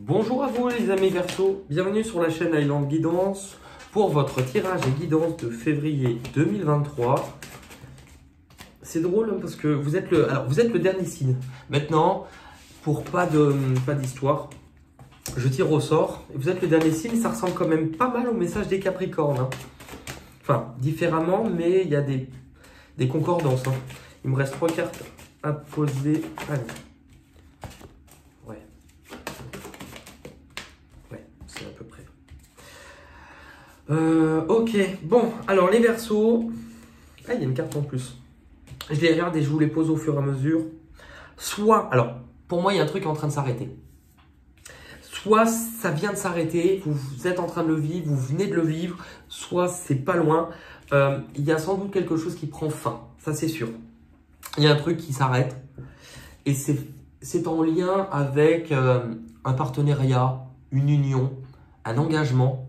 Bonjour à vous les amis Verseau, bienvenue sur la chaîne Highland Guidance pour votre tirage et guidance de février 2023. C'est drôle hein, parce que vous êtes le dernier signe. Maintenant, pour pas d'histoire, je tire au sort. Vous êtes le dernier signe, ça ressemble quand même pas mal au message des Capricornes. Hein. Enfin, différemment, mais il y a des concordances. Hein. Il me reste 3 cartes à poser. Allez. C'est à peu près. Ok, bon, alors les Verseaux. Ah, il y a une carte en plus. Je les regarde et je vous les pose au fur et à mesure. Soit, alors, pour moi, il y a un truc en train de s'arrêter. Soit ça vient de s'arrêter, vous êtes en train de le vivre, vous venez de le vivre, soit c'est pas loin. Il y a sans doute quelque chose qui prend fin, ça c'est sûr. Il y a un truc qui s'arrête et c'est en lien avec un partenariat, une union, un engagement,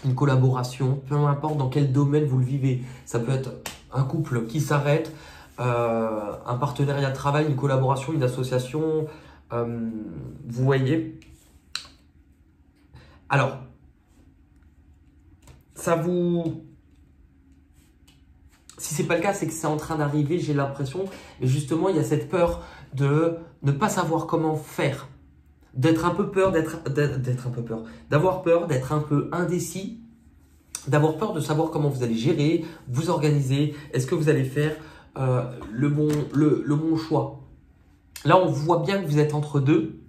une collaboration, peu importe dans quel domaine vous le vivez. Ça peut être un couple qui s'arrête, un partenariat de travail, une collaboration, une association, vous voyez. Alors, ça vous... Si ce n'est pas le cas, c'est que c'est en train d'arriver, j'ai l'impression. Et justement, il y a cette peur de ne pas savoir comment faire. D'être un peu peur, d'avoir peur, d'être un peu indécis, d'avoir peur de savoir comment vous allez gérer, vous organiser, est-ce que vous allez faire le bon choix. Là, on voit bien que vous êtes entre deux.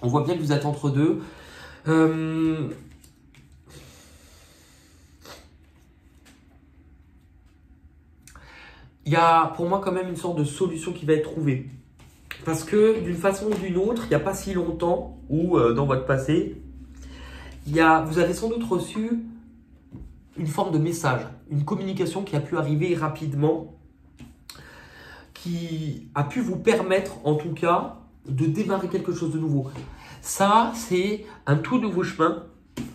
On voit bien que vous êtes entre deux. Il y a pour moi quand même une sorte de solution qui va être trouvée. Parce que d'une façon ou d'une autre, il n'y a pas si longtemps, ou dans votre passé, vous avez sans doute reçu une forme de message, une communication qui a pu arriver rapidement, qui a pu vous permettre en tout cas de démarrer quelque chose de nouveau. Ça, c'est un tout nouveau chemin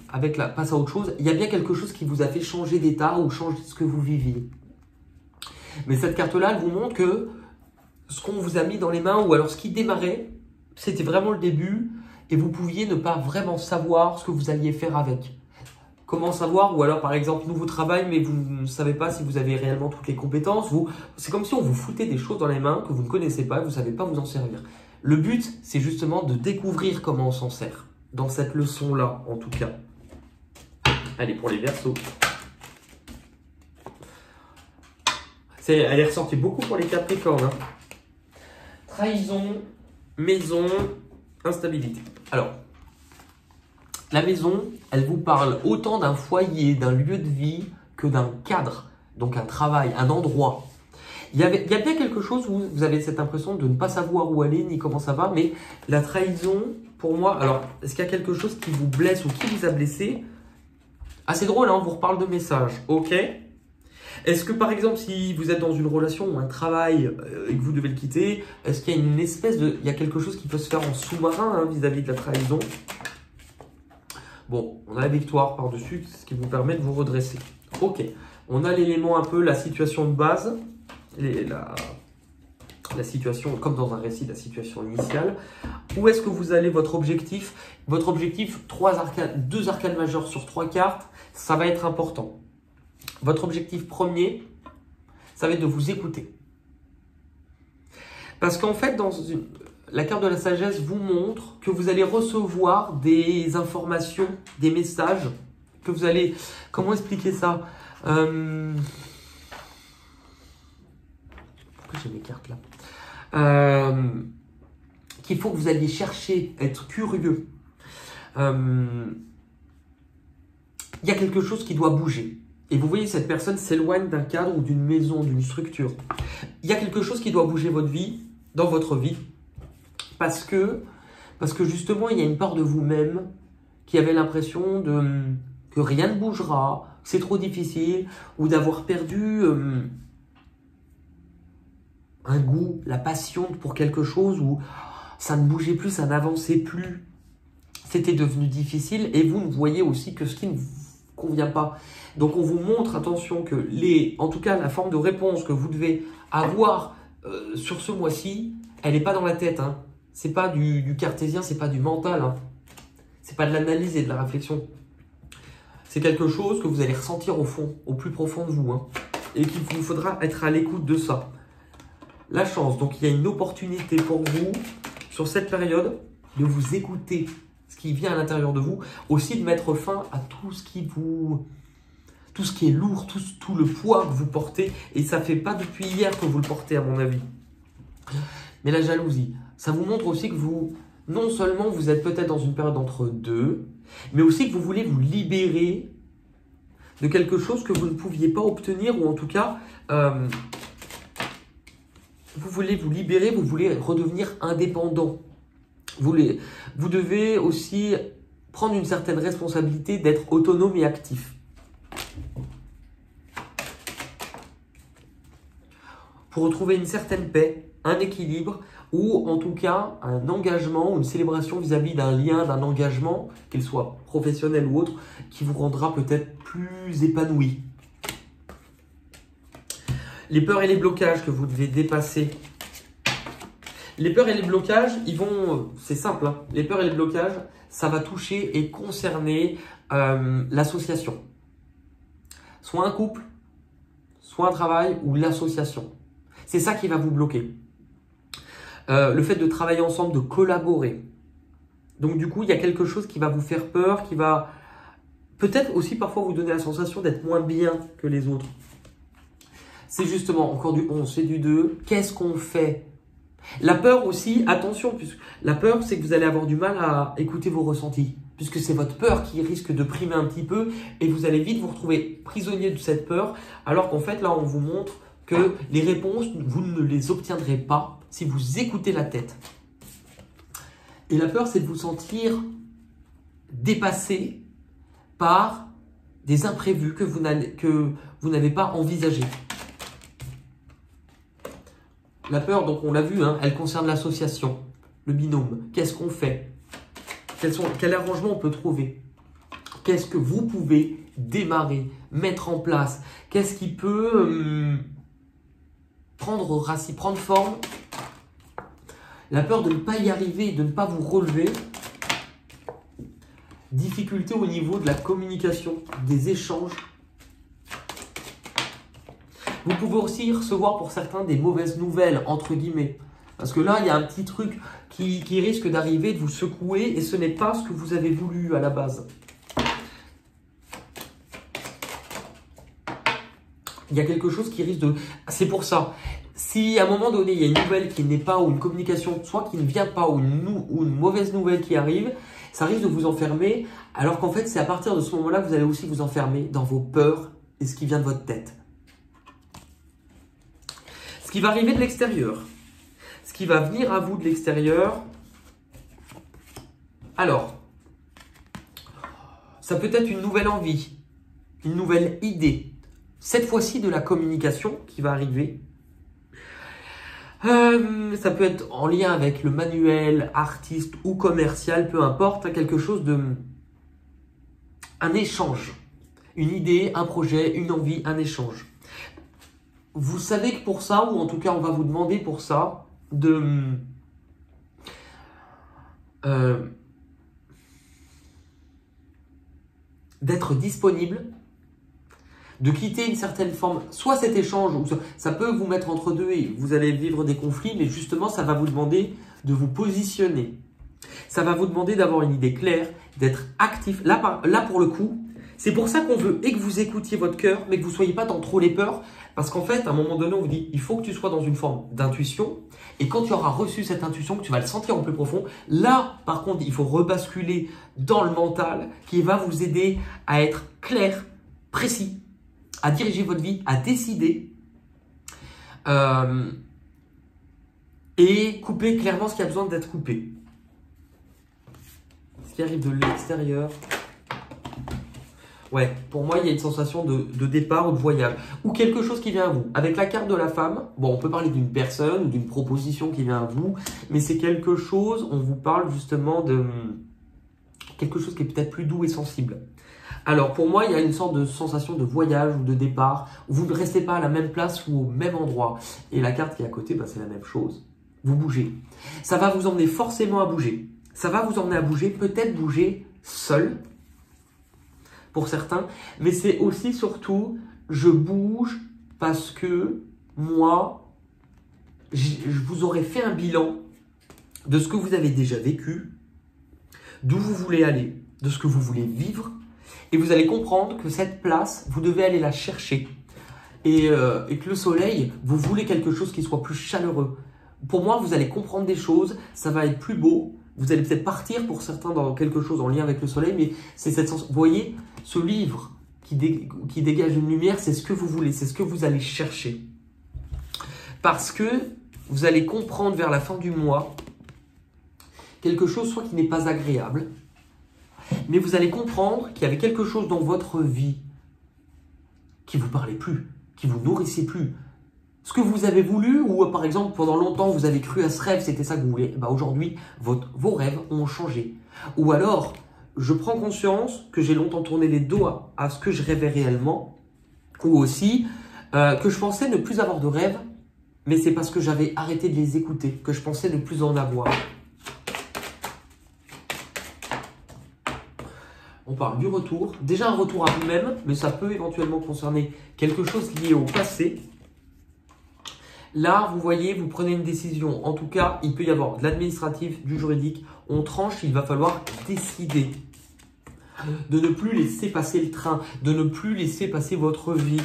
avec la passe à autre chose. Il y a bien quelque chose qui vous a fait changer d'état ou changer ce que vous viviez. Mais cette carte-là, elle vous montre que ce qu'on vous a mis dans les mains ou alors ce qui démarrait, c'était vraiment le début et vous pouviez ne pas vraiment savoir ce que vous alliez faire avec. Comment savoir? Ou alors par exemple, nouveau travail, mais vous ne savez pas si vous avez réellement toutes les compétences. C'est comme si on vous foutait des choses dans les mains que vous ne connaissez pas et vous ne savez pas vous en servir. Le but, c'est justement de découvrir comment on s'en sert. Dans cette leçon-là, en tout cas. Allez, pour les Verseaux. Elle est ressortie beaucoup pour les Capricornes. Hein. Trahison, maison, instabilité. Alors, la maison, elle vous parle autant d'un foyer, d'un lieu de vie que d'un cadre. Donc un travail, un endroit. Il y a bien quelque chose où vous avez cette impression de ne pas savoir où aller ni comment ça va, mais la trahison, pour moi, alors, est-ce qu'il y a quelque chose qui vous blesse ou qui vous a blessé? Ah, c'est drôle, hein, on vous reparle de messages, ok? Est-ce que par exemple, si vous êtes dans une relation ou un travail et que vous devez le quitter, est-ce qu'il y a une espèce de... Il y a quelque chose qui peut se faire en sous-marin hein, vis-à-vis de la trahison? Bon, on a la victoire par-dessus, ce qui vous permet de vous redresser. Ok, on a l'élément un peu, la situation de base, la situation, comme dans un récit, la situation initiale. Où est-ce que vous allez, votre objectif? Votre objectif, 2 arcanes majeures sur 3 cartes, ça va être important. Votre objectif premier, ça va être de vous écouter. Parce qu'en fait, la carte de la sagesse vous montre que vous allez recevoir des informations, des messages, que vous allez... Comment expliquer ça? Pourquoi j'ai mes cartes là? Qu'il faut que vous alliez chercher, être curieux. Il y a quelque chose qui doit bouger. Et vous voyez, cette personne s'éloigne d'un cadre ou d'une maison, d'une structure. Il y a quelque chose qui doit bouger dans votre vie. Parce que justement, il y a une part de vous-même qui avait l'impression que rien ne bougera, que c'est trop difficile, ou d'avoir perdu un goût, la passion pour quelque chose où ça ne bougeait plus, ça n'avançait plus. C'était devenu difficile et vous ne voyez aussi que ce qui ne vous convient pas. Donc on vous montre, attention, que en tout cas la forme de réponse que vous devez avoir sur ce mois-ci, elle n'est pas dans la tête. Hein. c'est pas du cartésien, c'est pas du mental. Hein. C'est pas de l'analyse et de la réflexion. C'est quelque chose que vous allez ressentir au fond, au plus profond de vous. Hein, et qu'il vous faudra être à l'écoute de ça. La chance, donc il y a une opportunité pour vous, sur cette période, de vous écouter, ce qui vient à l'intérieur de vous. Aussi de mettre fin à tout ce qui est lourd, tout le poids que vous portez. Et ça ne fait pas depuis hier que vous le portez, à mon avis. Mais la jalousie, ça vous montre aussi que vous, non seulement vous êtes peut-être dans une période entre deux, mais aussi que vous voulez vous libérer de quelque chose que vous ne pouviez pas obtenir, ou en tout cas, vous voulez vous libérer, vous voulez redevenir indépendant. Vous devez aussi prendre une certaine responsabilité d'être autonome et actif. Pour retrouver une certaine paix, un équilibre, ou en tout cas un engagement, une célébration vis-à-vis d'un lien, d'un engagement, qu'il soit professionnel ou autre, qui vous rendra peut-être plus épanoui. Les peurs et les blocages que vous devez dépasser. Les peurs et les blocages, c'est simple, hein, les peurs et les blocages, ça va toucher et concerner l'association. Soit un couple, soit un travail ou l'association. C'est ça qui va vous bloquer. Le fait de travailler ensemble, de collaborer. Donc du coup, il y a quelque chose qui va vous faire peur, qui va peut-être aussi parfois vous donner la sensation d'être moins bien que les autres. C'est justement encore du 11, c'est du 2. Qu'est-ce qu'on fait? La peur aussi, attention, puisque la peur, c'est que vous allez avoir du mal à écouter vos ressentis. Puisque c'est votre peur qui risque de primer un petit peu et vous allez vite vous retrouver prisonnier de cette peur. Alors qu'en fait, là, on vous montre que les réponses, vous ne les obtiendrez pas si vous écoutez la tête. Et la peur, c'est de vous sentir dépassé par des imprévus que vous n'avez pas envisagés. La peur, donc on l'a vu, hein, elle concerne l'association, le binôme. Qu'est-ce qu'on fait? Quel arrangement on peut trouver? Qu'est-ce que vous pouvez démarrer, mettre en place? Qu'est-ce qui peut prendre racine, prendre forme? La peur de ne pas y arriver, de ne pas vous relever. Difficulté au niveau de la communication, des échanges. Vous pouvez aussi recevoir pour certains des mauvaises nouvelles, entre guillemets. Parce que là, il y a un petit truc qui risque d'arriver, de vous secouer, et ce n'est pas ce que vous avez voulu à la base. Il y a quelque chose qui risque de... C'est pour ça. Si à un moment donné, il y a une nouvelle qui n'est pas, ou une communication, soit qui ne vient pas, ou une mauvaise nouvelle qui arrive, ça risque de vous enfermer, alors qu'en fait, c'est à partir de ce moment-là que vous allez aussi vous enfermer dans vos peurs et ce qui vient de votre tête. Ce qui va arriver de l'extérieur, ce qui va venir à vous de l'extérieur, alors, ça peut être une nouvelle envie, une nouvelle idée, cette fois-ci de la communication qui va arriver. Ça peut être en lien avec le manuel, artiste ou commercial, peu importe, quelque chose un échange, une idée, un projet, une envie, un échange. Vous savez que pour ça, ou en tout cas on va vous demander pour ça, d'être disponible, de quitter une certaine forme, soit cet échange, ou ça peut vous mettre entre deux et vous allez vivre des conflits, mais justement ça va vous demander de vous positionner. Ça va vous demander d'avoir une idée claire, d'être actif. Là pour le coup, c'est pour ça qu'on veut et que vous écoutiez votre cœur, mais que vous ne soyez pas dans trop les peurs. Parce qu'en fait, à un moment donné, on vous dit, il faut que tu sois dans une forme d'intuition. Et quand tu auras reçu cette intuition, que tu vas le sentir en plus profond, là, par contre, il faut rebasculer dans le mental qui va vous aider à être clair, précis, à diriger votre vie, à décider et couper clairement ce qui a besoin d'être coupé. Ce qui arrive de l'extérieur. Ouais, pour moi, il y a une sensation de départ ou de voyage. Ou quelque chose qui vient à vous. Avec la carte de la femme, bon, on peut parler d'une personne ou d'une proposition qui vient à vous, mais c'est quelque chose, on vous parle justement de quelque chose qui est peut-être plus doux et sensible. Alors, pour moi, il y a une sorte de sensation de voyage ou de départ, où vous ne restez pas à la même place ou au même endroit. Et la carte qui est à côté, bah, c'est la même chose. vous bougez. Ça va vous emmener forcément à bouger. Ça va vous emmener à bouger, peut-être bouger seul, pour certains, mais c'est aussi surtout, je bouge parce que moi, je vous aurais fait un bilan de ce que vous avez déjà vécu, d'où vous voulez aller, de ce que vous voulez vivre, et vous allez comprendre que cette place, vous devez aller la chercher, et que le soleil, vous voulez quelque chose qui soit plus chaleureux. Pour moi, vous allez comprendre des choses, ça va être plus beau, vous allez peut-être partir pour certains dans quelque chose en lien avec le soleil, mais c'est cette sensation. Vous voyez, ce livre qui dégage une lumière, c'est ce que vous voulez, c'est ce que vous allez chercher. Parce que vous allez comprendre vers la fin du mois quelque chose soit qui n'est pas agréable, mais vous allez comprendre qu'il y avait quelque chose dans votre vie qui ne vous parlait plus, qui ne vous nourrissait plus. Ce que vous avez voulu, ou par exemple pendant longtemps vous avez cru à ce rêve, c'était ça que vous voulez, bah aujourd'hui vos rêves ont changé. Ou alors, je prends conscience que j'ai longtemps tourné les dos à ce que je rêvais réellement, ou aussi que je pensais ne plus avoir de rêves, mais c'est parce que j'avais arrêté de les écouter, que je pensais ne plus en avoir. On parle du retour, déjà un retour à vous-même, mais ça peut éventuellement concerner quelque chose lié au passé. Là, vous voyez, vous prenez une décision. En tout cas, il peut y avoir de l'administratif, du juridique. On tranche, il va falloir décider de ne plus laisser passer le train, de ne plus laisser passer votre vie,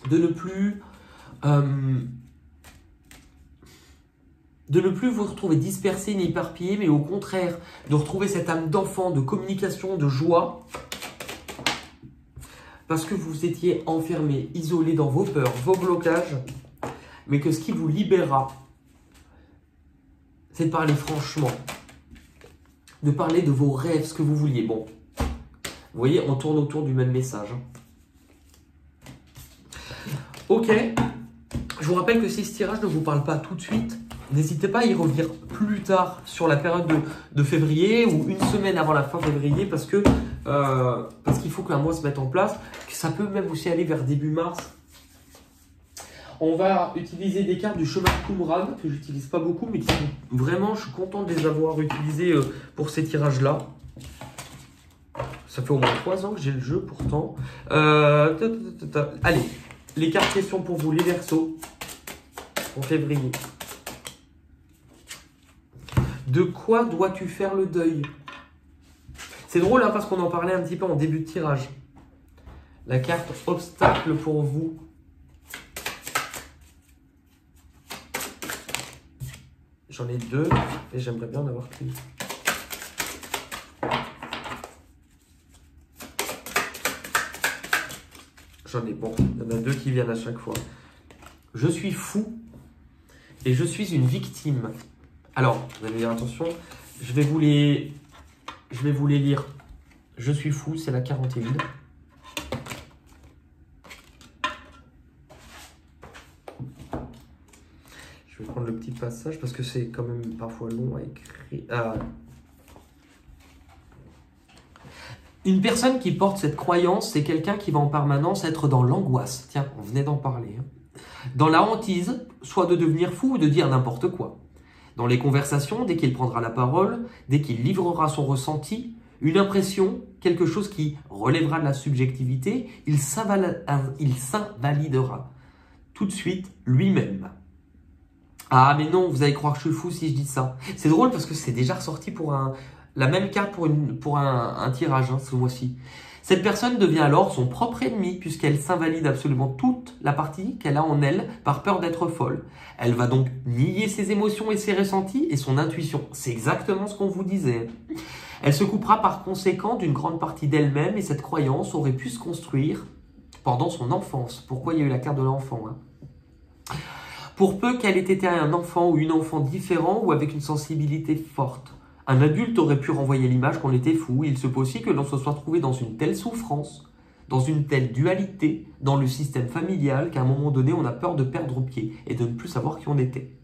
de ne plus vous retrouver dispersé ni éparpillé, mais au contraire, de retrouver cette âme d'enfant, de communication, de joie. Parce que vous étiez enfermé, isolé dans vos peurs, vos blocages, mais que ce qui vous libérera, c'est de parler franchement, de parler de vos rêves, ce que vous vouliez. Bon, vous voyez, on tourne autour du même message. Ok, je vous rappelle que si ce tirage ne vous parle pas tout de suite, n'hésitez pas à y revenir plus tard sur la période de février ou une semaine avant la fin février parce qu'il faut qu'un mois se mette en place. Ça peut même aussi aller vers début mars. On va utiliser des cartes du chemin de Qumran que j'utilise pas beaucoup, mais qui vraiment, je suis content de les avoir utilisées pour ces tirages-là. Ça fait au moins 3 ans que j'ai le jeu pourtant. Allez, les cartes questions pour vous, les Verseaux, en février. De quoi dois-tu faire le deuil? C'est drôle hein, parce qu'on en parlait un petit peu en début de tirage. La carte obstacle pour vous. J'en ai 2 et j'aimerais bien en avoir plus. J'en ai, bon, il y en a 2 qui viennent à chaque fois. Je suis fou et je suis une victime. Alors, vous allez dire attention, je vais vous les lire. Je suis fou, c'est la 41. Je vais prendre le petit passage parce que c'est quand même parfois long à écrire. Une personne qui porte cette croyance, c'est quelqu'un qui va en permanence être dans l'angoisse. Tiens, on venait d'en parler. Hein. Dans la hantise, soit de devenir fou ou de dire n'importe quoi. Dans les conversations, dès qu'il prendra la parole, dès qu'il livrera son ressenti, une impression, quelque chose qui relèvera de la subjectivité, il s'invalidera tout de suite lui-même. Ah mais non, vous allez croire que je suis fou si je dis ça. C'est drôle parce que c'est déjà ressorti pour la même carte pour un tirage hein, ce mois-ci. Cette personne devient alors son propre ennemi puisqu'elle s'invalide absolument toute la partie qu'elle a en elle par peur d'être folle. Elle va donc nier ses émotions et ses ressentis et son intuition. C'est exactement ce qu'on vous disait. Elle se coupera par conséquent d'une grande partie d'elle-même et cette croyance aurait pu se construire pendant son enfance. Pourquoi il y a eu la carte de l'enfant hein. Pour peu qu'elle ait été un enfant ou une enfant différent ou avec une sensibilité forte. Un adulte aurait pu renvoyer l'image qu'on était fou. Il se peut aussi que l'on se soit trouvé dans une telle souffrance, dans une telle dualité, dans le système familial, qu'à un moment donné, on a peur de perdre pied et de ne plus savoir qui on était.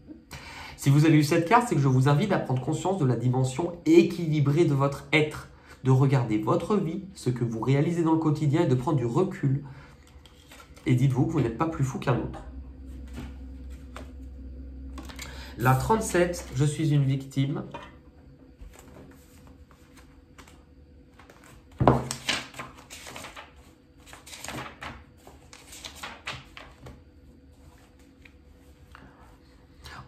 Si vous avez eu cette carte, c'est que je vous invite à prendre conscience de la dimension équilibrée de votre être, de regarder votre vie, ce que vous réalisez dans le quotidien et de prendre du recul. Et dites-vous que vous n'êtes pas plus fou qu'un autre. La 37, je suis une victime.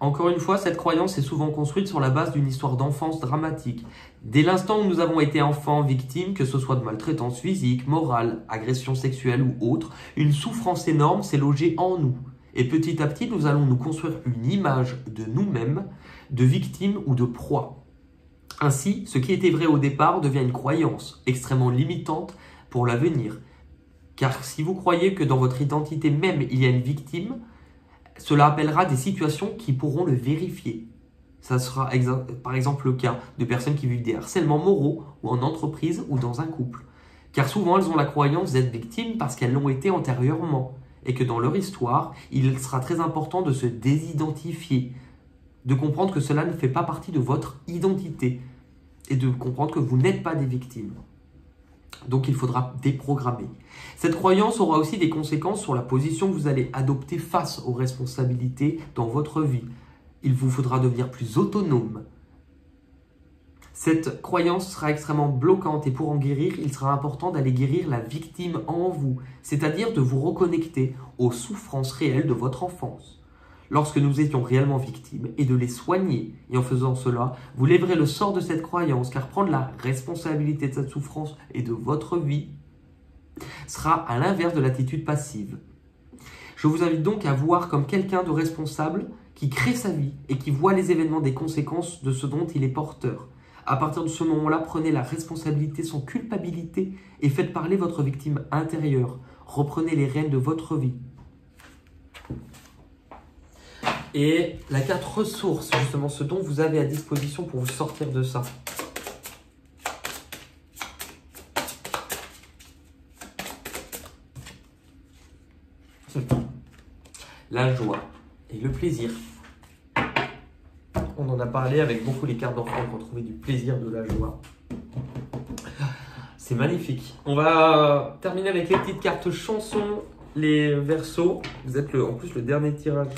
Encore une fois, cette croyance est souvent construite sur la base d'une histoire d'enfance dramatique. Dès l'instant où nous avons été enfants victimes, que ce soit de maltraitance physique, morale, agression sexuelle ou autre, une souffrance énorme s'est logée en nous. Et petit à petit, nous allons nous construire une image de nous-mêmes, de victimes ou de proies. Ainsi, ce qui était vrai au départ devient une croyance extrêmement limitante pour l'avenir. Car si vous croyez que dans votre identité même il y a une victime, cela appellera des situations qui pourront le vérifier. Ça sera par exemple le cas de personnes qui vivent des harcèlements moraux ou en entreprise ou dans un couple. Car souvent elles ont la croyance d'être victimes parce qu'elles l'ont été antérieurement et que dans leur histoire, il sera très important de se désidentifier, de comprendre que cela ne fait pas partie de votre identité et de comprendre que vous n'êtes pas des victimes. Donc il faudra déprogrammer. Cette croyance aura aussi des conséquences sur la position que vous allez adopter face aux responsabilités dans votre vie. Il vous faudra devenir plus autonome. Cette croyance sera extrêmement bloquante et pour en guérir, il sera important d'aller guérir la victime en vous, c'est-à-dire de vous reconnecter aux souffrances réelles de votre enfance. Lorsque nous étions réellement victimes et de les soigner. Et en faisant cela, vous lèverez le sort de cette croyance, car prendre la responsabilité de cette souffrance et de votre vie sera à l'inverse de l'attitude passive. Je vous invite donc à voir comme quelqu'un de responsable qui crée sa vie et qui voit les événements des conséquences de ce dont il est porteur. À partir de ce moment-là, prenez la responsabilité sans culpabilité et faites parler votre victime intérieure. Reprenez les rênes de votre vie. Et la carte ressources, justement, ce dont vous avez à disposition pour vous sortir de ça. La joie et le plaisir. On en a parlé avec beaucoup les cartes d'enfants pour trouver du plaisir, de la joie. C'est magnifique. On va terminer avec les petites cartes chansons, les Verseaux. Vous êtes en plus le dernier tirage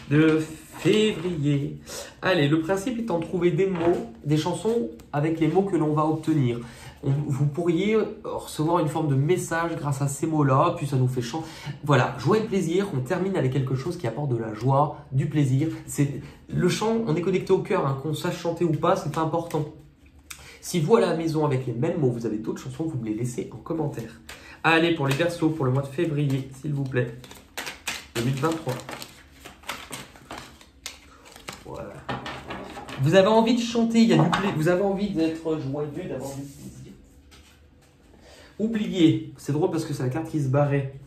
de février. Allez, le principe étant de trouver des mots, des chansons avec les mots que l'on va obtenir. Vous pourriez recevoir une forme de message grâce à ces mots-là, puis ça nous fait chanter. Voilà, joie et plaisir, on termine avec quelque chose qui apporte de la joie, du plaisir. Le chant, on est connecté au cœur, hein, qu'on sache chanter ou pas, c'est pas important. Si vous à la maison avec les mêmes mots, vous avez d'autres chansons, vous me les laissez en commentaire. Allez, pour les Verseaux, pour le mois de février, s'il vous plaît, 2023. Voilà. Vous avez envie de chanter, il y a du plaisir. Vous avez envie d'être joyeux, d'avoir du plaisir. Oubliez, c'est drôle parce que c'est la carte qui se barrait.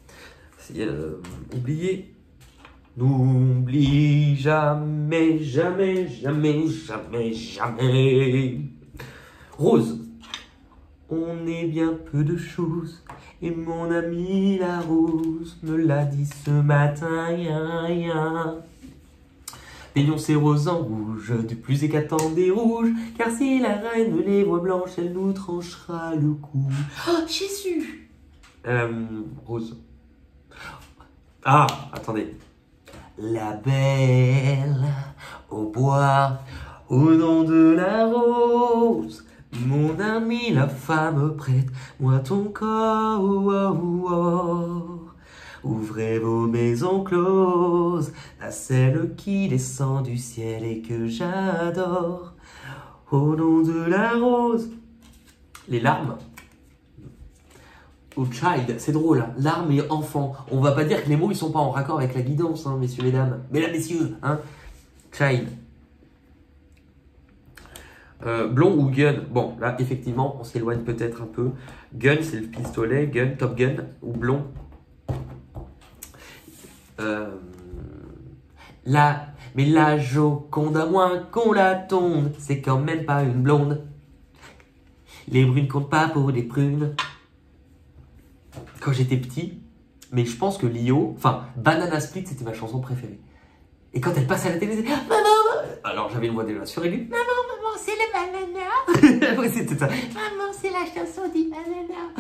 Oubliez. N'oublie jamais, jamais, jamais, jamais, jamais. Rose. On est bien peu de choses. Et mon ami la rose me l'a dit ce matin. Peignons ces roses en rouge, du plus éclatant des rouges, car si la reine les voit blanches, elle nous tranchera le cou. Oh, Jésus! Rose. Ah, attendez. La belle au bois, au nom de la rose, mon ami la femme prête, moi ton corps. Ouvrez vos maisons closes à celle qui descend du ciel et que j'adore. Au nom de la rose. Les larmes. Ou child, c'est drôle, hein. Larmes et enfant. On va pas dire que les mots ils sont pas en raccord avec la guidance, hein, messieurs, mesdames. Mesdames, messieurs, hein. Child. Blond ou gun. Bon, là, effectivement, on s'éloigne peut-être un peu. Gun, c'est le pistolet. Gun, Top Gun. Ou blond. Mais la Joconde, à moins qu'on la tonde, c'est quand même pas une blonde. Les brunes comptent pas pour des prunes. Quand j'étais petit, mais je pense que Lio, enfin, Banana Split, c'était ma chanson préférée. Et quand elle passe à la télé, c'était maman. Alors j'avais une voix déjà suraiguë. Maman, c'est le banana. Oui, c'était ça. Maman, c'est la chanson du banana.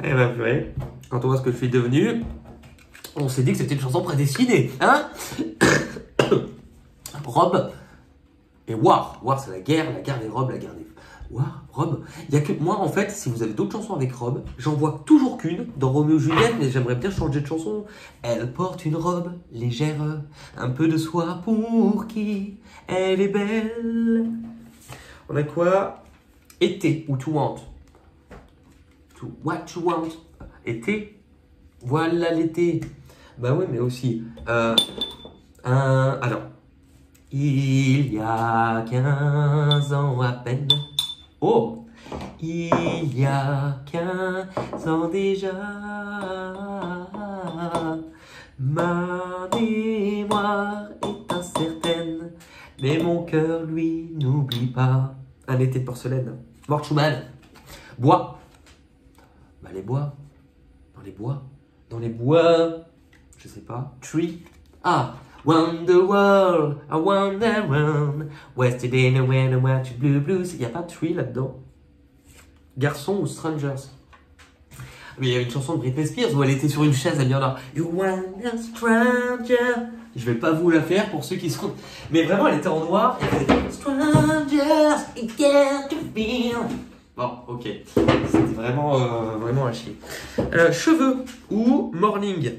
Eh ben, purée. Quand on voit ce que je suis devenu, on s'est dit que c'était une chanson prédestinée, hein. Robe, Et War, c'est la guerre des robes, la guerre des... War, robe. Il y a que moi, en fait, si vous avez d'autres chansons avec robe, j'en vois toujours qu'une dans Roméo et Juliette, mais j'aimerais bien changer de chanson. Elle porte une robe légère, un peu de soie pour qui elle est belle. On a quoi? Été, ou to want. To what you want. Été. Voilà l'été. Bah ouais, mais aussi. Alors. Il y a 15 ans à peine. Oh! Il y a 15 ans déjà. Ma mémoire est incertaine, mais mon cœur, lui, n'oublie pas. Un été de porcelaine. Mort Schumann. Bois. Bah les bois. Dans les bois. Dans les bois. Je sais pas. Tree. Ah. Wonderwall, I wander around. Yesterday, no when I watch blue blues. Il n'y a pas de tree là-dedans. Garçon ou strangers. Mais il y avait une chanson de Britney Spears où elle était sur une chaise, elle vient là. You want a stranger. Je vais pas vous la faire pour ceux qui sont. Mais vraiment, elle était en noir. Elle faisait Strangers, it can't feel. Bon, ok. C'était vraiment à chier. Cheveux ou morning.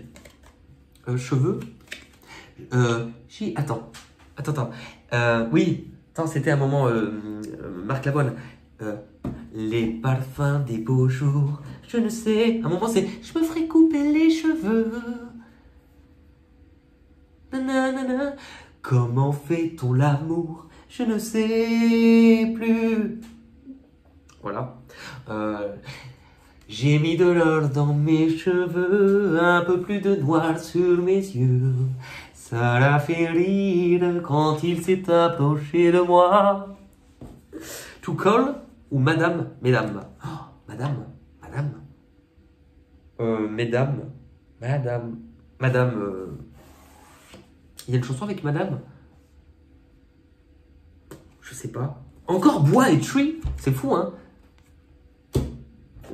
Cheveux. Attends. Oui. Attends, c'était un moment. Marc Lavoine. Les parfums des beaux jours. Je ne sais. Un moment, c'est. Je me ferai couper les cheveux. Nanana. Comment fait-on l'amour? Je ne sais plus. Voilà. J'ai mis de l'or dans mes cheveux, un peu plus de noir sur mes yeux. Ça l'a fait rire quand il s'est approché de moi. To call ou madame, mesdames? Oh, madame. Madame. Il y a une chanson avec madame? Je sais pas. Encore bois et tree? C'est fou, hein?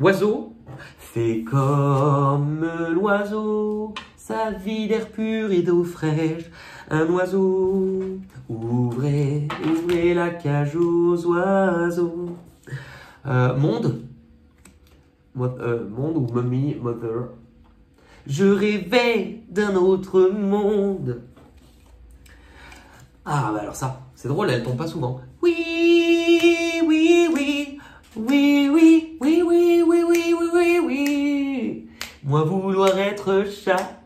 Oiseau. Fait comme l'oiseau, sa vie d'air pur et d'eau fraîche. Un oiseau, ouvrez la cage aux oiseaux. Monde. Monde ou mommy, mother. Je rêvais d'un autre monde. Ah, bah alors ça, c'est drôle, elle tombe pas souvent. Oui. Moi vouloir être chat,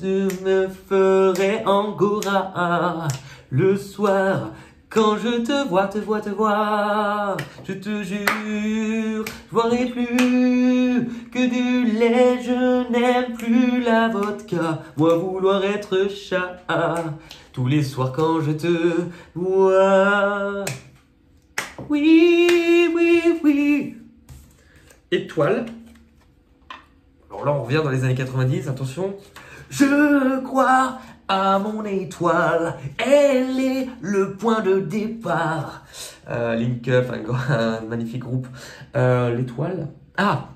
je me ferai angora. Le soir, quand je te vois, je te jure, je boirai plus que du lait, je n'aime plus la vodka. Moi vouloir être chat, tous les soirs quand je te vois. Oui. Étoile. Alors là, on revient dans les années 90, attention. Je crois à mon étoile, elle est le point de départ. Link Up, un magnifique groupe. L'étoile. Ah!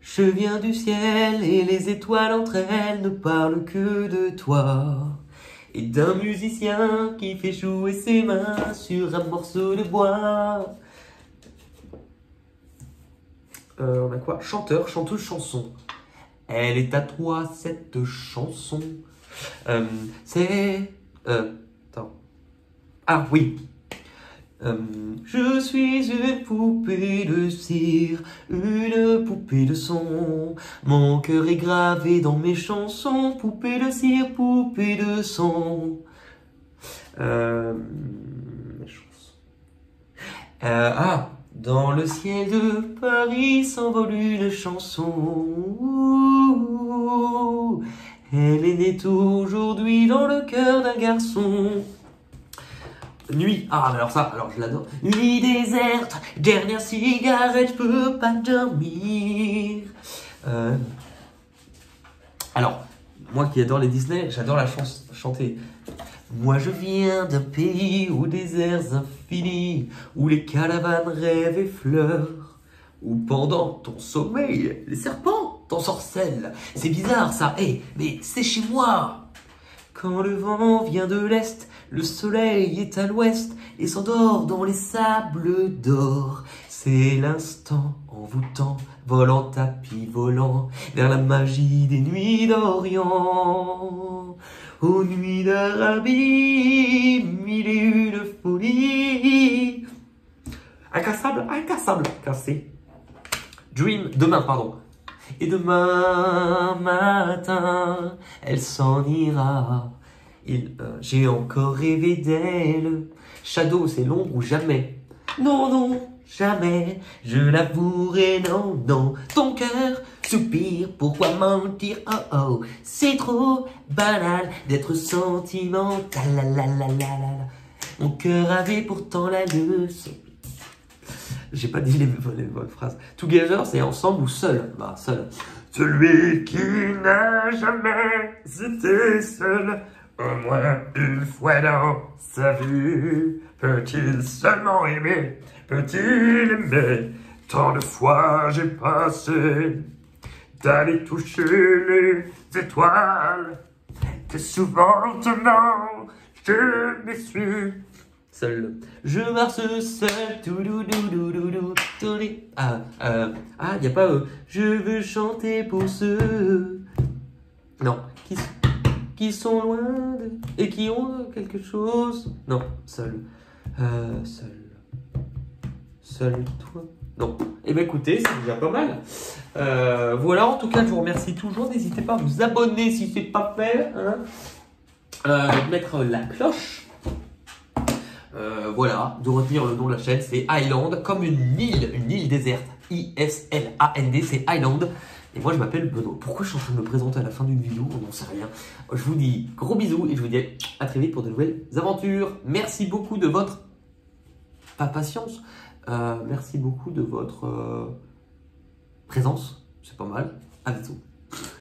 Je viens du ciel et les étoiles entre elles ne parlent que de toi. Et d'un musicien qui fait jouer ses mains sur un morceau de bois. On a quoi? Chanteur, chanteuse, chanson. Elle est à toi cette chanson. Attends. Ah oui. Je suis une poupée de cire, une poupée de son. Mon cœur est gravé dans mes chansons. Poupée de cire, poupée de son. Dans le ciel de Paris s'envole une chanson. Elle est née aujourd'hui dans le cœur d'un garçon. Nuit. Ah, alors ça, alors je l'adore. Nuit déserte, dernière cigarette, je peux pas dormir. Alors, moi qui adore les Disney, j'adore la chanter. Moi je viens d'un pays aux déserts infinis, où les caravanes rêvent et fleurent, où pendant ton sommeil, les serpents t'ensorcellent. C'est bizarre ça, mais c'est chez moi. Quand le vent vient de l'est, Le soleil est à l'ouest et s'endort dans les sables d'or. C'est l'instant envoûtant, volant tapis volant, vers la magie des nuits d'Orient. Aux nuits d'Arabie, mille et une folies. Incassable, incassable, cassé. Dream, demain, pardon. Et demain matin, elle s'en ira. J'ai encore rêvé d'elle. Shadow, c'est l'ombre ou jamais. Non, non, jamais. Je l'avouerai, non, non. Ton cœur soupire, pourquoi mentir? Oh, oh, c'est trop banal d'être sentimental. La, la, la, la, la, la. Mon cœur avait pourtant la leçon. J'ai pas dit les bonnes phrases. Together, c'est ensemble ou seul? Bah, seul. Celui qui n'a jamais été seul, au moins une fois dans sa vie, peut-il seulement aimer? Peut-il aimer? Tant de fois j'ai passé d'aller toucher les étoiles, que souvent maintenant je me suis seul. Je marche seul. Y a pas je veux chanter pour ceux. Non. Qui sont loin et qui ont quelque chose. Non. Seul. Seul toi. Non. Eh bien écoutez, c'est déjà pas mal. Voilà, en tout cas, je vous remercie toujours. N'hésitez pas à vous abonner si ce n'est pas fait. De mettre la cloche. Voilà, de retenir le nom de la chaîne, c'est Island, comme une île déserte. I-S-L-A-N-D, c'est Island. Et moi, je m'appelle Benoît. Pourquoi je suis en train de me présenter à la fin d'une vidéo? On n'en sait rien. Je vous dis gros bisous et je vous dis à très vite pour de nouvelles aventures. Merci beaucoup de votre patience. Merci beaucoup de votre présence. C'est pas mal. À bientôt.